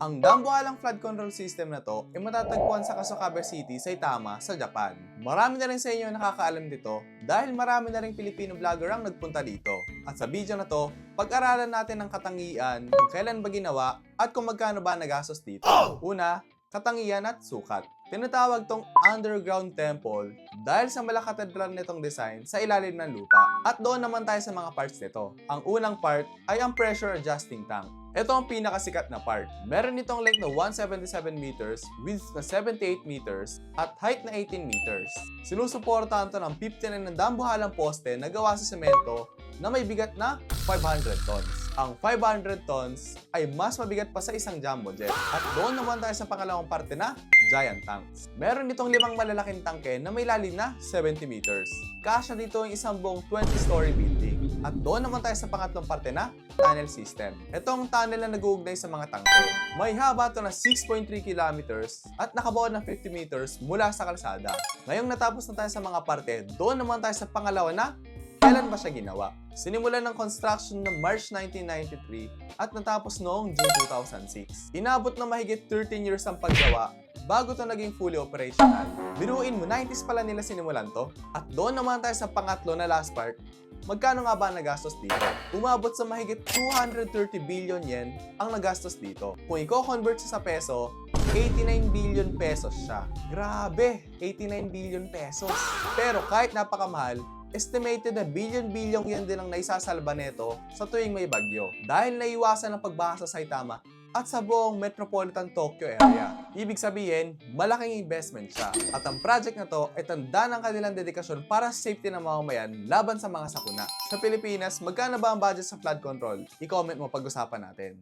Ang dambuhalang flood control system na to ay matatagpuan sa Kasukabe City, Saitama, sa Japan. Marami na rin sa inyo nakakaalam dito dahil marami na rin Pilipino vlogger ang nagpunta dito. At sa video na to, pag-aralan natin ang katangian, kung kailan ba ginawa at kung magkano ba nagastos dito. Una, katangian at sukat. Tinatawag tong underground temple dahil sa malakatedral nitong design sa ilalim ng lupa. At doon naman tayo sa mga parts nito. Ang unang part ay ang pressure adjusting tank. Ito ang pinakasikat na part. Meron itong length na 177 meters, width na 78 meters, at height na 18 meters. Sinusuportahan ito ng 59 na dambuhalang poste na gawa sa semento na may bigat na 500 tons. Ang 500 tons ay mas mabigat pa sa isang jumbo jet. At doon naman tayo sa pangalawang parte na giant tanks. Meron ditong 5 malalaking tangke na may lalim na 70 meters. Kasya dito ang isang buong 20-story building. At doon naman tayo sa pangatlong parte na tunnel system. Ito ang tunnel na nag-uugnay sa mga tangke. May haba ito na 6.3 kilometers at nakabuo ng 50 meters mula sa kalsada. Ngayong natapos na tayo sa mga parte, doon naman tayo sa pangalawa na kailan ba siya ginawa? Sinimulan ng construction noong March 1993 at natapos noong June 2006. Inabot na mahigit 13 years ang paggawa bago ito naging fully operational. Biruin mo, 90s pala nila sinimulan to. At doon naman tayo sa pangatlo na last part. Magkano nga ba nagastos dito? Umabot sa mahigit 230 billion yen ang nagastos dito. Kung i-convert sa peso, 89 billion pesos siya. Grabe! 89 billion pesos. Pero kahit napakamahal, estimated na billion yan din ang naisasalba neto sa tuwing may bagyo dahil naiwasan ang pagbaha sa Saitama at sa buong metropolitan Tokyo area. Ibig sabihin, malaking investment siya. At ang project na to ay tanda ng kanilang dedikasyon para sa safety ng mamamayan laban sa mga sakuna. Sa Pilipinas, magkano ba ang budget sa flood control? I-comment mo pag-usapan natin.